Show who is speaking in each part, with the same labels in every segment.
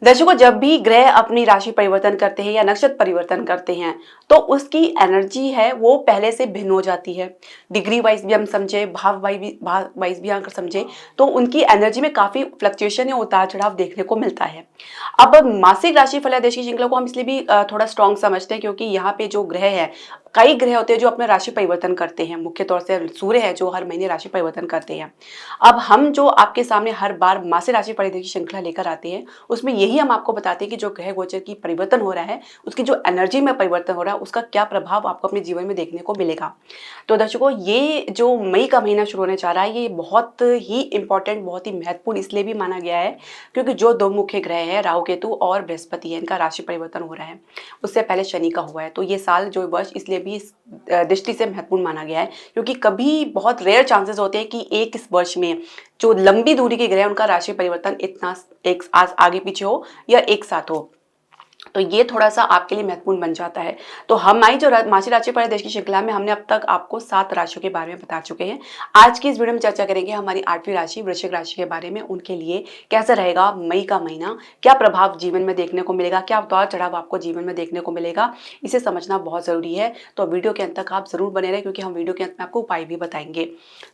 Speaker 1: दर्शकों, जब भी ग्रह अपनी राशि परिवर्तन करते हैं या नक्षत्र परिवर्तन करते हैं तो उसकी एनर्जी है वो पहले से भिन्न हो जाती है। डिग्री वाइज भी हम समझे, भाव वाइज भी अगर समझे तो उनकी एनर्जी में काफी फ्लक्चुएशन या उतार चढ़ाव देखने को मिलता है। अब मासिक राशि फलादेश की श्रृंखला को हम इसलिए भी थोड़ा स्ट्रॉन्ग समझते हैं क्योंकि यहाँ पे जो ग्रह है, कई ग्रह होते हैं जो अपना राशि परिवर्तन करते हैं। मुख्य तौर से सूर्य है जो हर महीने राशि परिवर्तन करते हैं। अब हम जो आपके सामने हर बार मासिक राशि परिवर्तन की श्रृंखला लेकर आते हैं उसमें यही हम आपको बताते हैं कि जो ग्रह गोचर की परिवर्तन हो रहा है उसकी जो एनर्जी में परिवर्तन हो रहा है उसका क्या प्रभाव आपको अपने जीवन में देखने को मिलेगा। तो दर्शकों, ये जो मई का महीना शुरू होने जा रहा है ये बहुत ही इंपॉर्टेंट, बहुत ही महत्वपूर्ण इसलिए भी माना गया है क्योंकि जो दो मुख्य ग्रह है राहु केतु और बृहस्पति है, इनका राशि परिवर्तन हो रहा है। उससे पहले शनि का हुआ है। तो ये साल जो वर्ष इसलिए भी इस दृष्टि से महत्वपूर्ण माना गया है क्योंकि कभी बहुत रेयर चांसेस होते हैं कि एक इस वर्ष में जो लंबी दूरी के ग्रह उनका राशि परिवर्तन इतना एक आगे पीछे हो या एक साथ हो। तो ये थोड़ा सा आपके लिए महत्वपूर्ण बन जाता है। तो हमारी जो मासिक राशि परिदेश की श्रृंखला में हमने अब तक आपको 7 राशियों के बारे में बता चुके हैं। आज की इस वीडियो में चर्चा करेंगे हमारी 8वीं राशि वृश्चिक राशि के बारे में। उनके लिए कैसा रहेगा मई का महीना, क्या प्रभाव जीवन में देखने को मिलेगा, क्या उतार चढ़ाव आपको जीवन में देखने को मिलेगा, इसे समझना बहुत जरूरी है। तो वीडियो के अंत तक आप जरूर बने रहे क्योंकि हम वीडियो के अंत में आपको उपाय भी बताएंगे।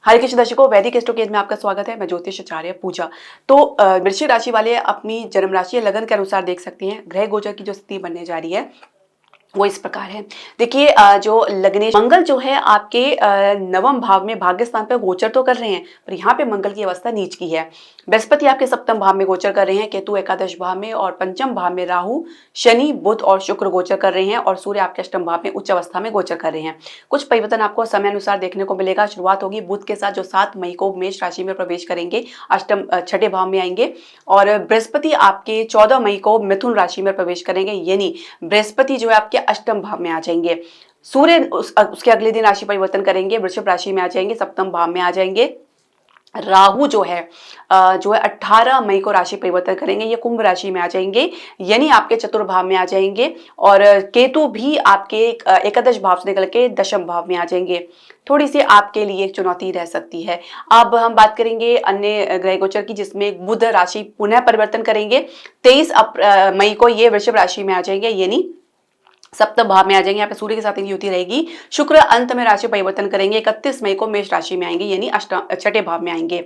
Speaker 1: हरे कृष्ण दर्शकों, वैदिक एस्ट्रोलॉजी में आपका स्वागत है। मैं ज्योतिष आचार्य पूजा। तो वृश्चिक राशि वाले अपनी जन्म राशि या लगन के अनुसार देख सकते हैं ग्रह गोचर की जो स्थिति बनने जा रही है वो इस प्रकार है। देखिए, जो लग्नेश मंगल जो है आपके नवम भाव में भाग्य स्थान पर गोचर तो कर रहे हैं पर यहाँ पे मंगल की अवस्था नीच की है। बृहस्पति आपके सप्तम भाव में गोचर कर रहे हैं, केतु एकादश भाव में और पंचम भाव में राहु शनि बुध और शुक्र गोचर कर रहे हैं और सूर्य आपके अष्टम भाव में उच्च अवस्था में गोचर कर रहे हैं। कुछ परिवर्तन आपको समय अनुसार देखने को मिलेगा। शुरुआत होगी बुध के साथ जो 7 मई को मेष राशि में प्रवेश करेंगे, अष्टम छठे भाव में आएंगे। और बृहस्पति आपके 14 मई को मिथुन राशि में प्रवेश करेंगे, यानी बृहस्पति जो है आपके अष्टम भाव में आ जाएंगे। सूर्य उसके अगले दिन राशि परिवर्तन करेंगे, वृषभ राशि में आ जाएंगे, सप्तम भाव में आ जाएंगे। राहु जो है 18 मई को राशि परिवर्तन करेंगे, ये कुंभ राशि में आ जाएंगे, यानी आपके चतुर्भाव में आ जाएंगे। और केतु भी आपके एकादश भाव से निकल के दशम भाव में आ जाएंगे। थोड़ी सी आपके लिए एक चुनौती रह सकती है। अब हम बात करेंगे अन्य ग्रह गोचर की जिसमें बुध राशि पुनः परिवर्तन करेंगे। 23 मई को ये वृषभ राशि में आ जाएंगे, यानी सप्तम भाव में आ जाएंगे। यहाँ पे सूर्य के साथ इनकी युति रहेगी। शुक्र अंत में राशि परिवर्तन करेंगे, 31 मई को मेष राशि में आएंगे, यानी छठे भाव में आएंगे।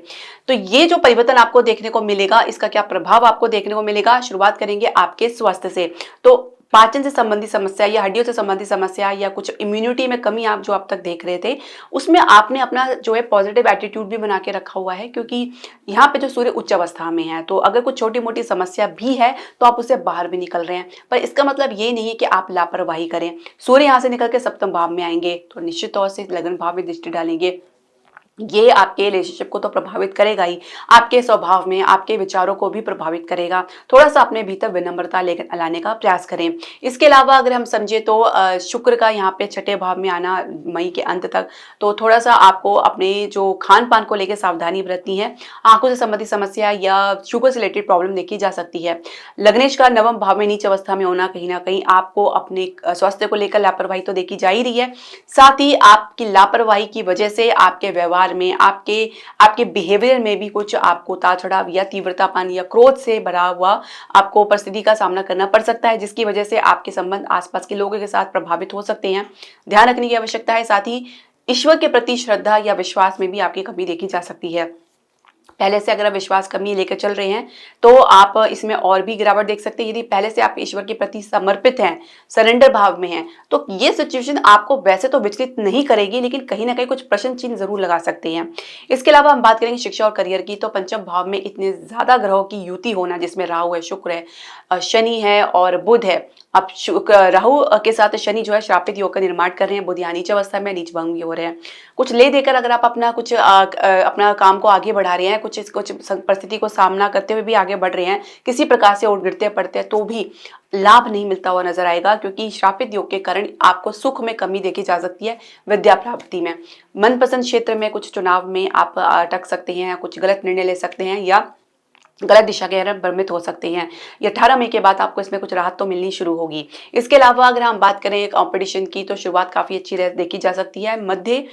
Speaker 1: तो ये जो परिवर्तन आपको देखने को मिलेगा इसका क्या प्रभाव आपको देखने को मिलेगा। शुरुआत करेंगे आपके स्वास्थ्य से। तो पाचन से संबंधित समस्या या हड्डियों से संबंधित समस्या या कुछ इम्यूनिटी में कमी आप जो अब तक देख रहे थे उसमें आपने अपना जो है पॉजिटिव एटीट्यूड भी बना के रखा हुआ है क्योंकि यहाँ पे जो सूर्य उच्च अवस्था में है तो अगर कुछ छोटी मोटी समस्या भी है तो आप उससे बाहर भी निकल रहे हैं। पर इसका मतलब ये नहीं है कि आप लापरवाही करें। सूर्य यहाँ से निकल के सप्तम भाव में आएंगे तो निश्चित तौर से लगन भाव में दृष्टि डालेंगे। ये आपके रिलेशनशिप को तो प्रभावित करेगा ही, आपके स्वभाव में आपके विचारों को भी प्रभावित करेगा। थोड़ा सा अपने भीतर विनम्रता लेकर लाने का प्रयास करें। इसके अलावा अगर हम समझे तो शुक्र का यहाँ पे छठे भाव में आना मई के अंत तक, तो थोड़ा सा आपको अपने जो खान पान को लेकर सावधानी बरतनी है। आंखों से संबंधित समस्या या शुगर से रिलेटेड प्रॉब्लम देखी जा सकती है। लग्नेश का नवम भाव में नीच अवस्था में होना कहीं ना कहीं आपको अपने स्वास्थ्य को लेकर लापरवाही तो देखी जा ही रही है। साथ ही आपकी लापरवाही की वजह से आपके व्यवहार में आपके बिहेवियर में भी कुछ आपको उतार चढ़ाव या तीव्रतापन या क्रोध से भरा हुआ आपको परिस्थिति का सामना करना पड़ सकता है जिसकी वजह से आपके संबंध आसपास के लोगों के साथ प्रभावित हो सकते हैं। ध्यान रखने की आवश्यकता है। साथ ही ईश्वर के प्रति श्रद्धा या विश्वास में भी आपकी कमी देखी जा सकती है। पहले से अगर आप विश्वास कमी लेकर चल रहे हैं तो आप इसमें और भी गिरावट देख सकते हैं। यदि पहले से आप ईश्वर के प्रति समर्पित हैं, सरेंडर भाव में हैं, तो ये सिचुएशन आपको वैसे तो विचलित नहीं करेगी लेकिन कहीं ना कहीं कुछ प्रश्न चिन्ह जरूर लगा सकते हैं। इसके अलावा हम बात करेंगे शिक्षा और करियर की, तो पंचम भाव में इतने ज्यादा ग्रहों की युति होना जिसमें राहु है, शुक्र है, शनि है और बुध है। अब राहु के साथ शनि जो है श्रापित योग का निर्माण कर रहे हैं। बुध यहाँ नीच अवस्था में नीच भंग हो रहे हैं। कुछ ले देकर अगर आप अपना काम को आगे बढ़ा रहे हैं, कुछ परिस्थिति को सामना करते हुए भी आगे बढ़ रहे हैं, किसी प्रकार से और गिरते पड़ते हैं तो भी लाभ नहीं मिलता हुआ नजर आएगा क्योंकि श्रापित योग के कारण आपको सुख में कमी देखी जा सकती है। विद्या प्राप्ति में, मनपसंद क्षेत्र में कुछ चुनाव में आप अटक सकते हैं, कुछ गलत निर्णय ले सकते हैं या गलत दिशा के तरफ भ्रमित हो सकते हैं। ये 18 मई के बाद आपको इसमें कुछ राहत तो मिलनी शुरू होगी। इसके अलावा अगर हम बात करें कंपटीशन की, तो शुरुआत काफ़ी अच्छी देखी जा सकती है। मध्य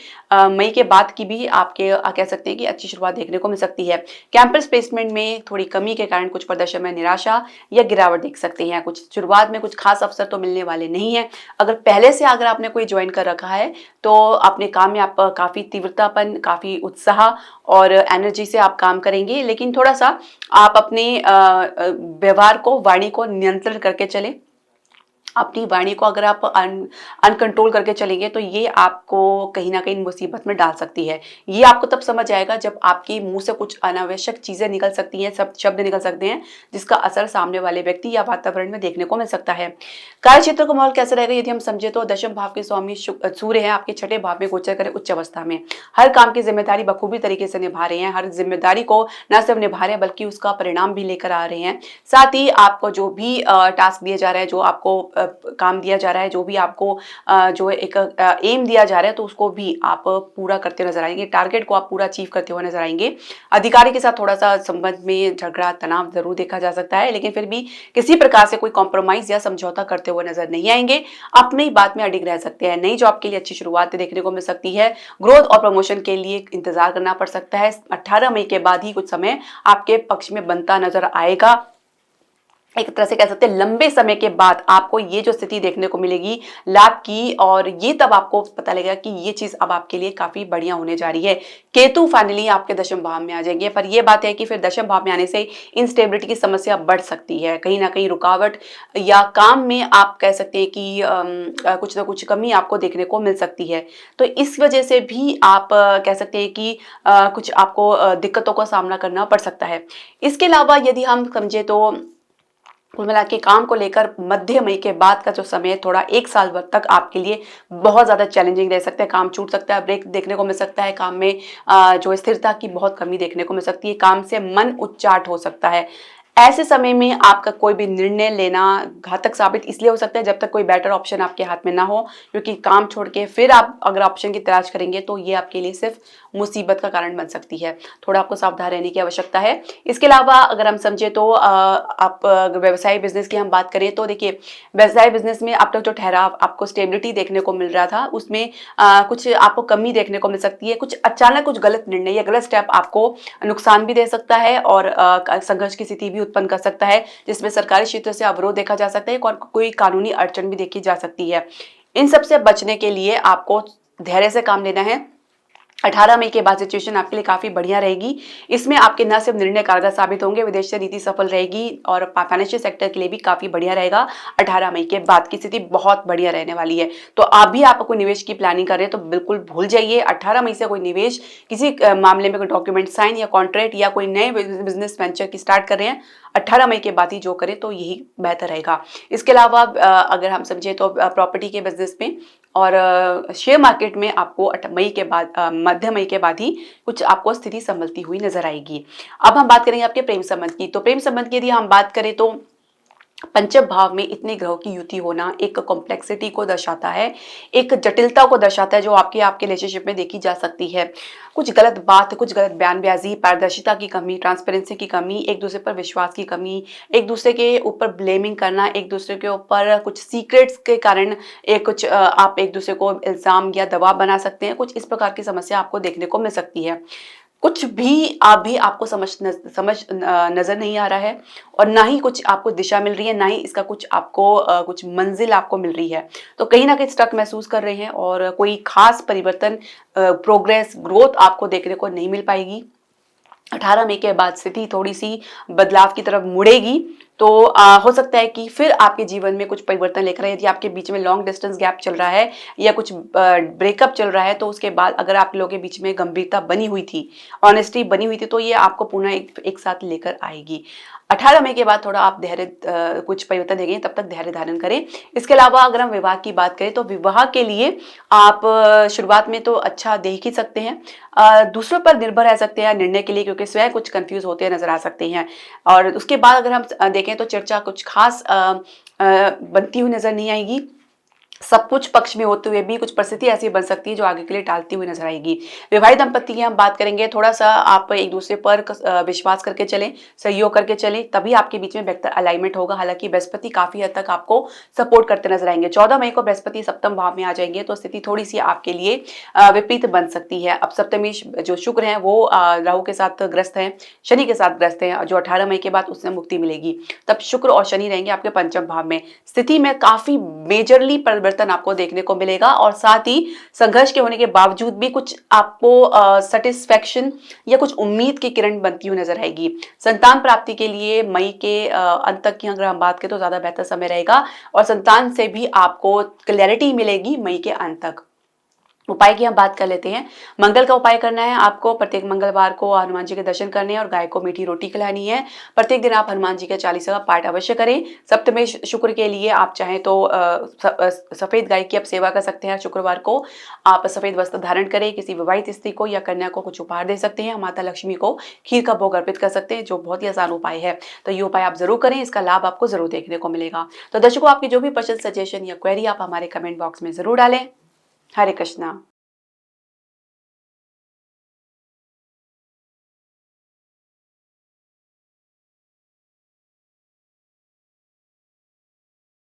Speaker 1: मई के बाद की भी आपके कह सकते हैं कि अच्छी शुरुआत देखने को मिल सकती है। कैंपस प्लेसमेंट में थोड़ी कमी के कारण कुछ प्रदर्शन में निराशा या गिरावट देख सकते हैं। कुछ शुरुआत में कुछ खास अवसर तो मिलने वाले नहीं है। अगर पहले से अगर आपने कोई ज्वाइन कर रखा है तो अपने काम में आप काफ़ी तीव्रतापन, काफ़ी उत्साह और एनर्जी से आप काम करेंगे, लेकिन थोड़ा सा आप अपने व्यवहार को, वाणी को नियंत्रण करके चलें। अपनी वाणी को अगर आप अनकंट्रोल करके चलेंगे तो ये आपको कहीं ना कहीं मुसीबत में डाल सकती है। ये आपको तब समझ आएगा जब आपके मुंह से कुछ अनावश्यक चीजें निकल सकती हैं, सब शब्द निकल सकते हैं जिसका असर सामने वाले व्यक्ति या वातावरण में देखने को मिल सकता है। कार्य क्षेत्र का माहौल कैसा रहेगा यदि हम समझे तो दशम भाव के स्वामी सूर्य है आपके छठे भाव में गोचर करें उच्च अवस्था में। हर काम की जिम्मेदारी बखूबी तरीके से निभा रहे हैं। हर जिम्मेदारी को न सिर्फ निभा रहे हैं बल्कि उसका परिणाम भी लेकर आ रहे हैं। साथ ही आपको जो भी टास्क दिया जा रहा है, जो आपको काम दिया जा रहा है, जो भी आपको जो एक एम दिया जा रहा है, तो उसको भी आप पूरा करते नजर आएंगे। टारगेट को आप पूरा अचीव करते हुए नजर आएंगे। अधिकारी के साथ थोड़ा सा संबंध में झगड़ा, तनाव जरूर देखा जा सकता है, लेकिन फिर भी किसी प्रकार से कोई कॉम्प्रोमाइज या समझौता करते हुए नजर नहीं आएंगे। अपनी बात में अडिग रह सकते हैं। नई जॉब के लिए अच्छी शुरुआत देखने को मिल सकती है। ग्रोथ और प्रमोशन के लिए इंतजार करना पड़ सकता है। 18 मई के बाद ही कुछ समय आपके पक्ष में बनता नजर आएगा। एक तरह से कह सकते हैं लंबे समय के बाद आपको ये जो स्थिति देखने को मिलेगी लाभ की, और ये तब आपको पता लगेगा कि ये चीज अब आपके लिए काफी बढ़िया होने जा रही है। केतु फाइनली आपके दशम भाव में आ जाएंगे, पर ये बात है कि फिर दशम भाव में आने से इंस्टेबिलिटी की समस्या बढ़ सकती है। कहीं ना कहीं रुकावट या काम में आप कह सकते हैं कि कुछ ना कुछ कमी आपको देखने को मिल सकती है। तो इस वजह से भी आप कह सकते हैं कि कुछ आपको दिक्कतों का सामना करना पड़ सकता है। इसके अलावा यदि हम समझे तो कुल मिला के काम को लेकर मध्य मई के बाद का जो समय है, थोड़ा एक साल भर तक आपके लिए बहुत ज़्यादा चैलेंजिंग रह सकता है। काम छूट सकता है, ब्रेक देखने को मिल सकता है। काम में जो स्थिरता की बहुत कमी देखने को मिल सकती है। काम से मन उच्चाट हो सकता है। ऐसे समय में आपका कोई भी निर्णय लेना घातक साबित इसलिए हो सकता है जब तक कोई बेटर ऑप्शन आपके हाथ में ना हो, क्योंकि काम छोड़ के फिर आप अगर ऑप्शन की तलाश करेंगे तो ये आपके लिए सिर्फ मुसीबत का कारण बन सकती है। थोड़ा आपको सावधान रहने की आवश्यकता है। इसके अलावा अगर हम समझे तो आप व्यवसाय बिजनेस की हम बात करें तो देखिए, व्यवसाय बिजनेस में अब तक जो ठहराव आपको स्टेबिलिटी देखने को मिल रहा था उसमें कुछ आपको कमी देखने को मिल सकती है। कुछ अचानक कुछ गलत निर्णय या गलत स्टेप आपको नुकसान भी दे सकता है और संघर्ष की स्थिति भी उत्पन्न कर सकता है, जिसमें सरकारी क्षेत्र से अवरोध देखा जा सकता है और कोई कानूनी अड़चन भी देखी जा सकती है। इन सब से बचने के लिए आपको धैर्य से काम लेना है। 18 मई के बाद सिचुएशन आपके लिए काफी बढ़िया रहेगी। इसमें आपके न सिर्फ निर्णय कारगर साबित होंगे, विदेश से नीति सफल रहेगी और फाइनेंशियल सेक्टर के लिए भी काफी बढ़िया रहेगा। 18 मई के बाद की स्थिति बहुत बढ़िया रहने वाली है। तो आप भी आप कोई निवेश की प्लानिंग कर रहे हैं तो बिल्कुल भूल जाइए। 18 मई से कोई निवेश, किसी मामले में कोई डॉक्यूमेंट साइन या कॉन्ट्रैक्ट या कोई नए बिजनेस वेंचर की स्टार्ट कर रहे हैं, 18 मई के बाद ही जो करें तो यही बेहतर रहेगा। इसके अलावा अगर हम समझे तो प्रॉपर्टी के बिजनेस में और शेयर मार्केट में आपको मई के बाद मध्य मई के बाद ही कुछ आपको स्थिति संभलती हुई नजर आएगी। अब हम बात करेंगे आपके प्रेम संबंध की। तो प्रेम संबंध की यदि हम बात करें तो पंचम भाव में इतने ग्रहों की युति होना एक कॉम्प्लेक्सिटी को दर्शाता है, एक जटिलता को दर्शाता है जो आपके रिलेशनशिप में देखी जा सकती है। कुछ गलत बात, कुछ गलत बयानबाजी, पारदर्शिता की कमी, ट्रांसपेरेंसी की कमी, एक दूसरे पर विश्वास की कमी, एक दूसरे के ऊपर ब्लेमिंग करना, एक दूसरे के ऊपर कुछ सीक्रेट्स के कारण आप एक दूसरे को इल्जाम या दबाव बना सकते हैं। कुछ इस प्रकार की समस्या आपको देखने को मिल सकती है। कुछ भी आपको समझ नजर नहीं आ रहा है और ना ही कुछ आपको दिशा मिल रही है, ना ही इसका कुछ आपको कुछ मंजिल आपको मिल रही है। तो कहीं ना कहीं स्टक महसूस कर रहे हैं और कोई खास परिवर्तन, प्रोग्रेस, ग्रोथ आपको देखने को नहीं मिल पाएगी। 18 मई के बाद स्थिति थोड़ी सी बदलाव की तरफ मुड़ेगी। तो हो सकता है कि फिर आपके जीवन में कुछ परिवर्तन लेकर आए। यदि आपके बीच में लॉन्ग डिस्टेंस गैप चल रहा है या कुछ ब्रेकअप चल रहा है तो उसके बाद अगर आप लोगों के बीच में गंभीरता बनी हुई थी, ऑनेस्टी बनी हुई थी, तो ये आपको पुनः एक साथ लेकर आएगी। 18 मई के बाद थोड़ा आप धैर्य कुछ परिवर्तन देंगे, तब तक धैर्य धारण करें। इसके अलावा अगर हम विवाह की बात करें तो विवाह के लिए आप शुरुआत में तो अच्छा देख ही सकते हैं, दूसरों पर निर्भर रह सकते हैं निर्णय के लिए, क्योंकि स्वयं कुछ कंफ्यूज होते नजर आ सकते हैं। और उसके बाद अगर हम देखें तो चर्चा कुछ खास बनती हुई नजर नहीं आएगी। सब कुछ पक्ष में होते हुए भी कुछ परिस्थिति ऐसी बन सकती है जो आगे के लिए टालती हुई नजर आएगी। विवाहित दंपति की हम बात करेंगे, थोड़ा-सा आप एक दूसरे पर विश्वास करके चलें, सहयोग करके चलें, तभी आपके बीच में बेहतर अलाइनमेंट होगा। हालाँकि बृहस्पति काफ़ी हद तक आपको सपोर्ट करते नजर आएँगे। 14 मई को बृहस्पति सप्तम भाव में आ जाएँगे, तो स्थिति थोड़ी-सी आपके लिए विपरीत बन सकती है। अब सप्तमेश जो शुक्र हैं वो राहु के साथ ग्रस्त हैं, शनि के साथ ग्रस्त हैं, जो 18 मई के बाद उससे मुक्ति मिलेगी। तब शुक्र और शनि रहेंगे आपके पंचम भाव में। स्थिति में काफ़ी मेजरली परिवर्तन आपको देखने को मिलेगा और साथ ही संघर्ष के होने के बावजूद भी कुछ आपको सेटिस्फैक्शन या कुछ उम्मीद की किरण बनती हुई नजर आएगी। संतान प्राप्ति के लिए मई के अंत तक की अगर हम बात करें तो ज़्यादा बेहतर समय रहेगा और संतान से भी आपको क्लैरिटी मिलेगी मई के अंत तक। उपाय की हम बात कर लेते हैं। मंगल का उपाय करना है आपको। प्रत्येक मंगलवार को हनुमान जी के दर्शन करने हैं और गाय को मीठी रोटी खिलानी है। प्रत्येक दिन आप हनुमान जी के चालीसा का पाठ अवश्य करें। सप्तमेश शुक्र के लिए आप चाहें तो सफेद गाय की आप सेवा कर सकते हैं। शुक्रवार को आप सफेद वस्त्र धारण करें। किसी विवाहित स्त्री को या कन्या को कुछ उपहार दे सकते हैं। माता लक्ष्मी को खीर का भोग अर्पित कर सकते हैं, जो बहुत ही आसान उपाय है। तो ये उपाय आप जरूर करें, इसका लाभ आपको जरूर देखने को मिलेगा। तो दर्शकों, आपकी जो भी प्रश्न, सजेशन या क्वेरी आप हमारे कमेंट बॉक्स में जरूर डालें। हरे कृष्णा।